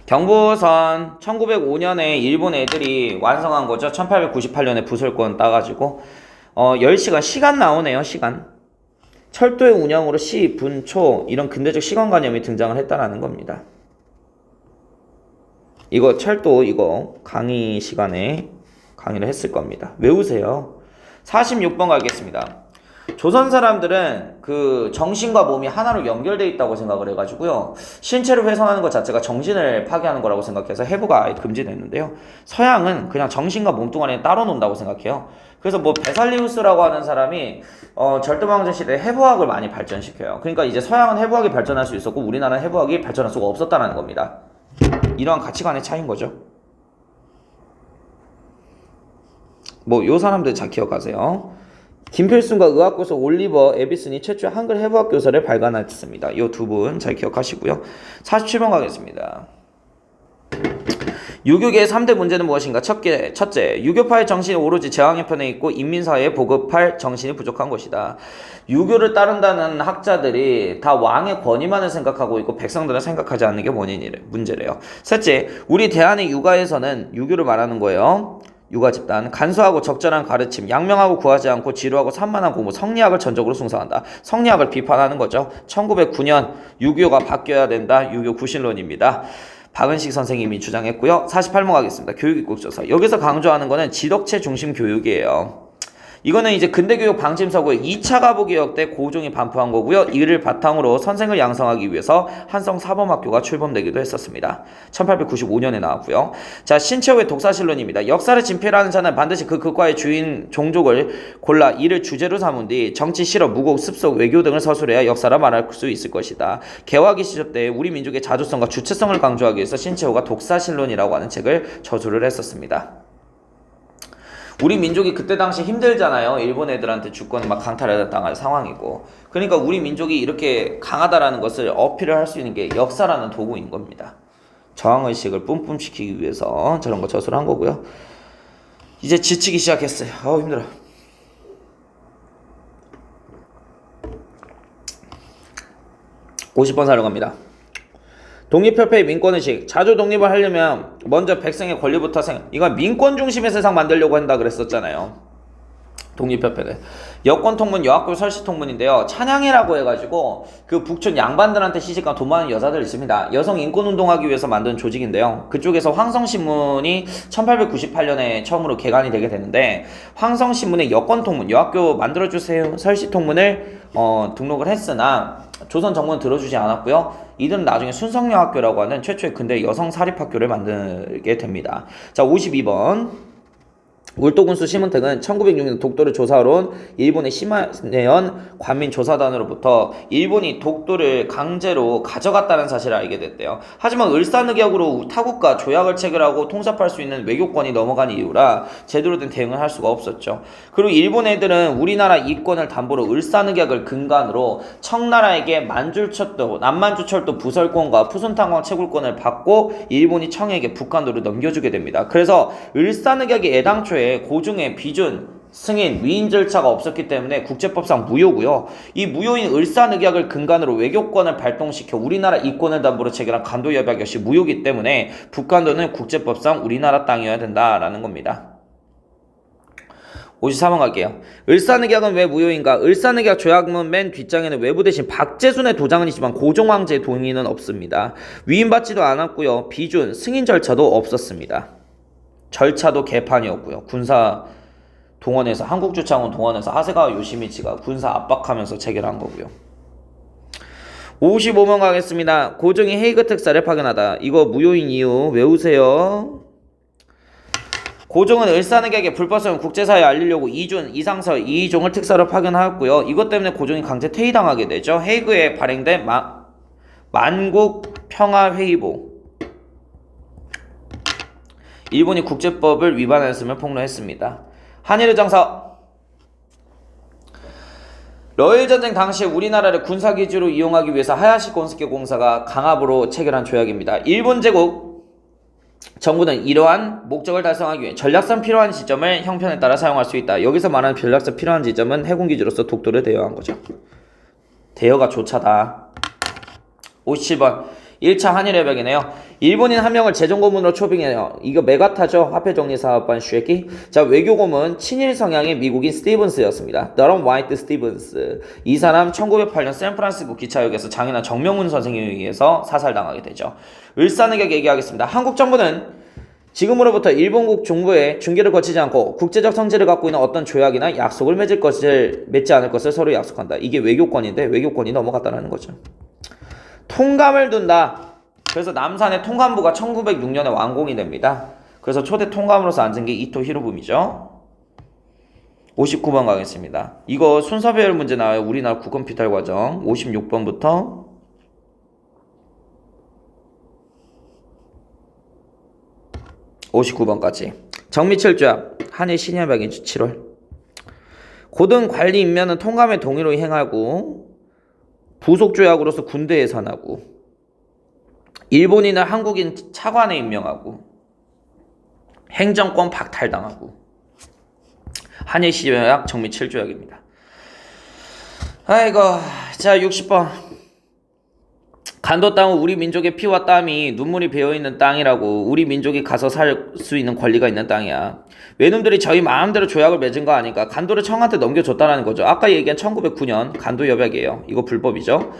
경부선 1905년에 일본 애들이 완성한 거죠. 1898년에 부설권 따가지고 10시간 시간 나오네요. 시간. 철도의 운영으로 시, 분, 초 이런 근대적 시간관념이 등장을 했다라는 겁니다. 이거 철도 이거 강의 시간에 강의를 했을 겁니다. 외우세요. 46번 가겠습니다. 조선 사람들은 그 정신과 몸이 하나로 연결되어 있다고 생각을 해가지고요. 신체를 훼손하는 것 자체가 정신을 파괴하는 거라고 생각해서 해부가 아예 금지됐는데요. 서양은 그냥 정신과 몸뚱아리는 따로 논다고 생각해요. 그래서 뭐 베살리우스라고 하는 사람이 절대망전 시대에 해부학을 많이 발전시켜요. 그러니까 이제 서양은 해부학이 발전할 수 있었고 우리나라는 해부학이 발전할 수가 없었다는 겁니다. 이러한 가치관의 차이인 거죠. 뭐 요 사람들 잘 기억하세요. 김필순과 의학교사 올리버 에비슨이 최초의 한글 해부학 교사를 발간했습니다. 이 두 분 잘 기억하시고요. 47번 가겠습니다. 유교계의 3대 문제는 무엇인가? 첫째, 유교파의 정신이 오로지 제왕의 편에 있고 인민사회에 보급할 정신이 부족한 것이다. 유교를 따른다는 학자들이 다 왕의 권위만을 생각하고 있고 백성들은 생각하지 않는 게 문제래요. 셋째, 우리 대한의 육아에서는 유교를 말하는 거예요. 육아 집단, 간소하고 적절한 가르침, 양명하고 구하지 않고 지루하고 산만한 공부, 성리학을 전적으로 숭상한다. 성리학을 비판하는 거죠. 1909년 유교가 바뀌어야 된다. 유교 구신론입니다. 박은식 선생님이 주장했고요. 48번 가겠습니다. 교육입국조사. 여기서 강조하는 거는 지덕체 중심 교육이에요. 이거는 이제 근대교육 방침서고의 2차 가부개혁 때 고종이 반포한 거고요. 이를 바탕으로 선생을 양성하기 위해서 한성 사범학교가 출범되기도 했었습니다. 1895년에 나왔고요. 자, 신채호의 독사실론입니다. 역사를 진필하는 자는 반드시 그 극과의 주인 종족을 골라 이를 주제로 삼은 뒤 정치, 실업, 무곡, 습속, 외교 등을 서술해야 역사라 말할 수 있을 것이다. 개화기 시절 때 우리 민족의 자주성과 주체성을 강조하기 위해서 신채호가 독사실론이라고 하는 책을 저술을 했었습니다. 우리 민족이 그때 당시 힘들잖아요. 일본 애들한테 주권을 막 강탈을 당할 상황이고. 그러니까 우리 민족이 이렇게 강하다라는 것을 어필을 할 수 있는 게 역사라는 도구인 겁니다. 저항의식을 뿜뿜시키기 위해서 저런 거 저술한 거고요. 이제 지치기 시작했어요. 힘들어. (50번) 사러 갑니다. 독립협회의 민권의식. 자주 독립을 하려면 먼저 백성의 권리부터 이건 민권 중심의 세상 만들려고 한다 그랬었잖아요. 독립협회는 여권통문, 여학교 설시통문인데요. 찬양회라고 해가지고 그 북촌 양반들한테 시집간 돈 많은 여자들 있습니다. 여성 인권운동하기 위해서 만든 조직인데요. 그쪽에서 황성신문이 1898년에 처음으로 개관이 되게 되는데 황성신문의 여권통문, 여학교 만들어주세요 설시통문을 등록을 했으나 조선 정부는 들어주지 않았고요. 이들은 나중에 순성여학교라고 하는 최초의 근대 여성 사립학교를 만들게 됩니다. 자, 52번. 울도군수 심은택은 1906년 독도를 조사하러 온 일본의 시마네현 관민조사단으로부터 일본이 독도를 강제로 가져갔다는 사실을 알게 됐대요. 하지만 을사늑약으로 타국과 조약을 체결하고 통섭할 수 있는 외교권이 넘어간 이유라 제대로 된 대응을 할 수가 없었죠. 그리고 일본 애들은 우리나라 이권을 담보로 을사늑약을 근간으로 청나라에게 만줄철도, 남만주철도 부설권과 푸순탄광 채굴권을 받고 일본이 청에게 북한도를 넘겨주게 됩니다. 그래서 을사늑약이 애당초에 고종의 비준 승인, 위임 절차가 없었기 때문에 국제법상 무효고요. 이 무효인 을사늑약을 근간으로 외교권을 발동시켜 우리나라 이권을 담보로 체결한 간도협약 역시 무효이기 때문에 북간도는 국제법상 우리나라 땅이어야 된다라는 겁니다. 54번 갈게요. 을사늑약은 왜 무효인가? 을사늑약 조약문 맨 뒷장에는 외부 대신 박재순의 도장은 있지만 고종황제의 동의는 없습니다. 위임받지도 않았고요. 비준, 승인 절차도 없었습니다. 절차도 개판이었고요. 군사 동원해서 한국주창원 동원해서 하세가와 요시미치가 군사 압박하면서 체결한 거고요. 55번 가겠습니다. 고종이 헤이그 특사를 파견하다. 이거 무효인 이유 외우세요. 고종은 을사늑약의 불법성을 국제사회에 알리려고 이준, 이상설, 이희종을 특사로 파견하였고요. 이것 때문에 고종이 강제 퇴위당하게 되죠. 헤이그에 발행된 만국평화회의보. 일본이 국제법을 위반했음을 폭로했습니다. 한일의 정서. 러일전쟁 당시 우리나라를 군사기지로 이용하기 위해서 하야시 곤스케 공사가 강압으로 체결한 조약입니다. 일본 제국 정부는 이러한 목적을 달성하기 위해 전략상 필요한 지점을 형편에 따라 사용할 수 있다. 여기서 말하는 전략상 필요한 지점은 해군기지로서 독도를 대여한 거죠. 대여가 조차다. 57번 1차 한일협약이네요. 일본인 한 명을 재정고문으로 초빙해요. 이거 메가타죠. 화폐정리사업반 쉐키. 자, 외교고문 친일 성향의 미국인 스티븐스였습니다. 더런 화이트 스티븐스. 이 사람 1908년 샌프란시스코 기차역에서 장인한 정명훈 선생에 의해서 사살당하게 되죠. 을사늑약 얘기하겠습니다. 한국 정부는 지금으로부터 일본국 정부의 중개를 거치지 않고 국제적 성질을 갖고 있는 어떤 조약이나 약속을 맺지 않을 것을 서로 약속한다. 이게 외교권인데 외교권이 넘어갔다는 거죠. 통감을 둔다. 그래서 남산의 통감부가 1906년에 완공이 됩니다. 그래서 초대 통감으로서 앉은 게 이토 히로부미죠. 59번 가겠습니다. 이거 순서 배열 문제 나와요. 우리나라 국언피탈 과정 56번부터 59번까지. 정미철조약 한일 신협약인 7월. 고등 관리 임면은 통감의 동의로 행하고 부속조약으로서 군대에 산하고 일본인을 한국인 차관에 임명하고 행정권 박탈당하고 한일 신협약 정미 7조약입니다. 아이고. 자, 60번. 간도 땅은 우리 민족의 피와 땀이 눈물이 배어있는 땅이라고. 우리 민족이 가서 살 수 있는 권리가 있는 땅이야. 외놈들이 저희 마음대로 조약을 맺은 거 아니까 간도를 청한테 넘겨줬다라는 거죠. 아까 얘기한 1909년 간도협약이에요. 이거 불법이죠.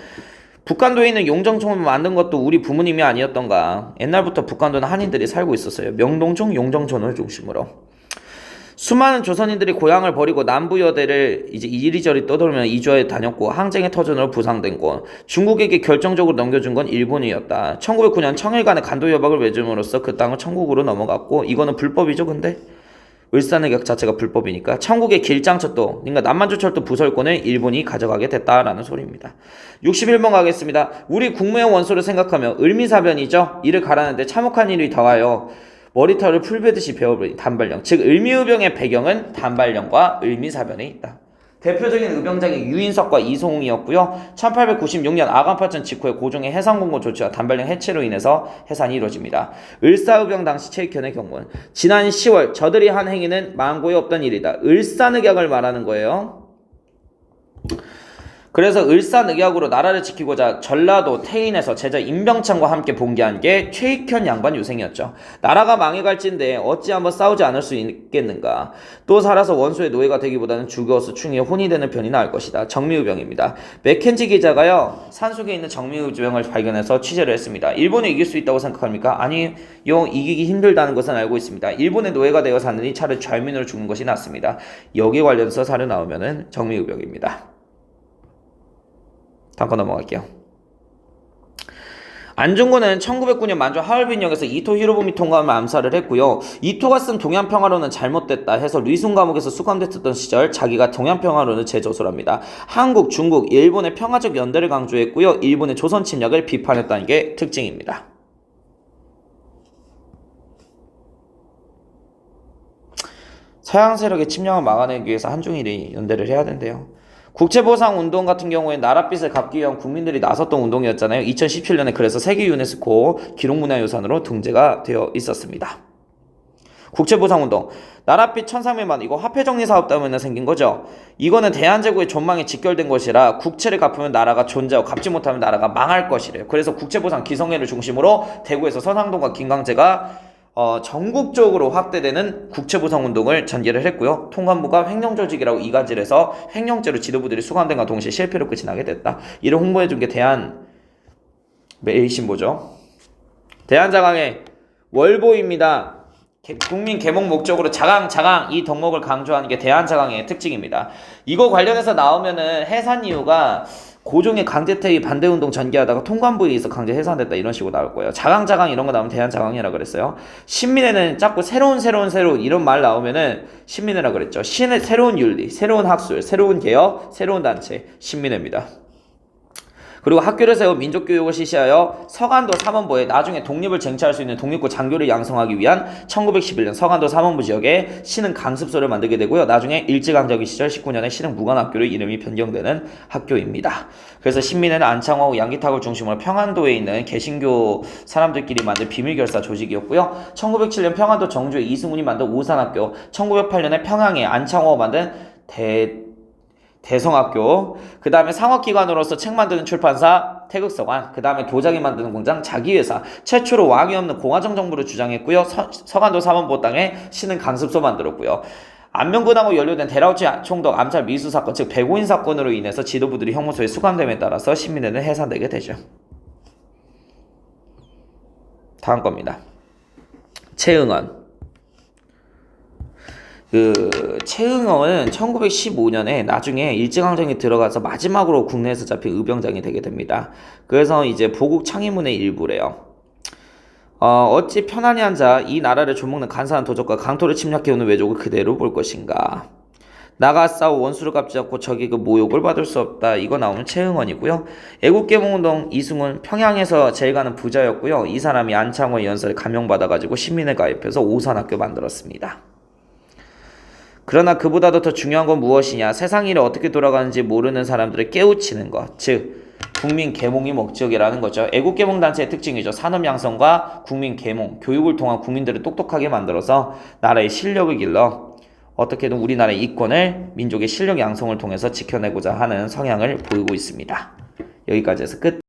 북간도에 있는 용정총을 만든 것도 우리 부모님이 아니었던가. 옛날부터 북간도는 한인들이 살고 있었어요. 명동총 용정촌을 중심으로. 수많은 조선인들이 고향을 버리고 남부여대를 이제 이리저리 떠돌며 이주해 다녔고 항쟁의 터전으로 부상된 곳. 중국에게 결정적으로 넘겨준 건 일본이었다. 1909년 청일 간의 간도협약을 맺음으로써 그 땅은 천국으로 넘어갔고, 이거는 불법이죠. 근데 을사늑약 자체가 불법이니까 천국의 길장철도, 그러니까 남만주철도 부설권을 일본이 가져가게 됐다라는 소리입니다. 61번 가겠습니다. 우리 국무의 원소를 생각하며 을미사변이죠. 이를 가라는데 참혹한 일이 더하여 머리털을 풀베듯이 베어버린 단발령. 즉 을미의병의 배경은 단발령과 을미사변에 있다. 대표적인 의병장이 유인석과 이송웅이었고요. 1896년 아간파전 직후에 고종의 해상공고 조치와 단발령 해체로 인해서 해산이 이루어집니다. 을사의병 당시 최익현의 경우는 지난 10월 저들이 한 행위는 만고에 없던 일이다. 을사늑약을 말하는 거예요. 그래서 을사늑약으로 나라를 지키고자 전라도 태인에서 제자 임병창과 함께 봉기한 게 최익현 양반 유생이었죠. 나라가 망해갈진데 어찌 한번 싸우지 않을 수 있겠는가. 또 살아서 원수의 노예가 되기보다는 죽어서 충의에 혼이 되는 편이 나을 것이다. 정미의병입니다. 맥켄지 기자가요, 산속에 있는 정미의병을 발견해서 취재를 했습니다. 일본에 이길 수 있다고 생각합니까? 아니요, 이기기 힘들다는 것은 알고 있습니다. 일본의 노예가 되어 사느니 차라리 좌민으로 죽는 것이 낫습니다. 여기에 관련해서 사료 나오면은 정미의병입니다. 다음 거 넘어갈게요. 안중근은 1909년 만주 하얼빈역에서 이토 히로부미 통감을 암살을 했고요. 이토가 쓴 동양평화론은 잘못됐다 해서 리순 감옥에서 수감됐던 시절 자기가 동양평화론을 재조술합니다. 한국, 중국, 일본의 평화적 연대를 강조했고요. 일본의 조선 침략을 비판했다는 게 특징입니다. 서양 세력의 침략을 막아내기 위해서 한중일이 연대를 해야 된대요. 국채보상운동 같은 경우에 나랏빚을 갚기 위한 국민들이 나섰던 운동이었잖아요. 2017년에 그래서 세계 유네스코 기록문화유산으로 등재가 되어 있었습니다. 국채보상운동. 나랏빛 천상매만 이거 화폐정리사업 때문에 생긴 거죠. 이거는 대한제국의 전망이 직결된 것이라 국채를 갚으면 나라가 존재하고 갚지 못하면 나라가 망할 것이래요. 그래서 국채보상 기성회를 중심으로 대구에서 선항동과 김강재가 전국적으로 확대되는 국채보상운동을 전개를 했고요. 통관부가 횡령조직이라고 이간질 해서 횡령죄로 지도부들이 수감된과 동시에 실패로 끝이 나게 됐다. 이를 홍보해준 게 매일신보죠. 대한자강의 월보입니다. 국민 계몽 목적으로 자강 이 덕목을 강조하는 게 대한자강의 특징입니다. 이거 관련해서 나오면은 해산 이유가 고종의 강제퇴위 반대운동 전개하다가 통관부에 의해서 강제 해산됐다 이런 식으로 나올 거예요. 자강 이런 거 나오면 대한자강이라 그랬어요. 신민회는 자꾸 새로운 이런 말 나오면은 신민회라 그랬죠. 새로운 윤리, 새로운 학술, 새로운 개혁, 새로운 단체 신민회입니다. 그리고 학교를 세워 민족교육을 실시하여 서간도 사범부에 나중에 독립을 쟁취할 수 있는 독립고 장교를 양성하기 위한 1911년 서간도 사범부 지역에 신흥 강습소를 만들게 되고요. 나중에 일제강점기 시절 19년에 신흥 무관학교로 이름이 변경되는 학교입니다. 그래서 신민회는 안창호하고 양기탁을 중심으로 평안도에 있는 개신교 사람들끼리 만든 비밀결사 조직이었고요. 1907년 평안도 정주에 이승훈이 만든 오산학교, 1908년에 평양에 안창호가 만든 대성학교, 그 다음에 상업기관으로서 책 만드는 출판사 태극서관, 그 다음에 교장이 만드는 공장 자기회사, 최초로 왕이 없는 공화정 정부를 주장했고요. 서간도 사범부 땅에 신흥 강습소 만들었고요. 안명근하고 연루된 데라우치 총독 암살 미수 사건, 즉 백오인 사건으로 인해서 지도부들이 형무소에 수감됨에 따라서 신민회는 해산되게 되죠. 다음 겁니다. 최응원. 최응원은 1915년에 나중에 일제강점기 들어가서 마지막으로 국내에서 잡힌 의병장이 되게 됩니다. 그래서 이제 보국 창의문의 일부래요. 어찌 편안히 앉아 이 나라를 좀먹는 간사한 도적과 강토를 침략해오는 왜족을 그대로 볼 것인가. 나가 싸워 원수를 갚지 않고 적이 그 모욕을 받을 수 없다. 이거 나오면 최응원이고요. 애국계몽운동 이승훈 평양에서 제일 가는 부자였고요. 이 사람이 안창호의 연설에 감명받아가지고 신민회 가입해서 오산학교 만들었습니다. 그러나 그보다도 더 중요한 건 무엇이냐? 세상 일이 어떻게 돌아가는지 모르는 사람들을 깨우치는 것, 즉 국민 계몽이 목적이라는 거죠. 애국계몽 단체의 특징이죠. 산업 양성과 국민 계몽, 교육을 통한 국민들을 똑똑하게 만들어서 나라의 실력을 길러 어떻게든 우리나라의 이권을 민족의 실력 양성을 통해서 지켜내고자 하는 성향을 보이고 있습니다. 여기까지 해서 끝.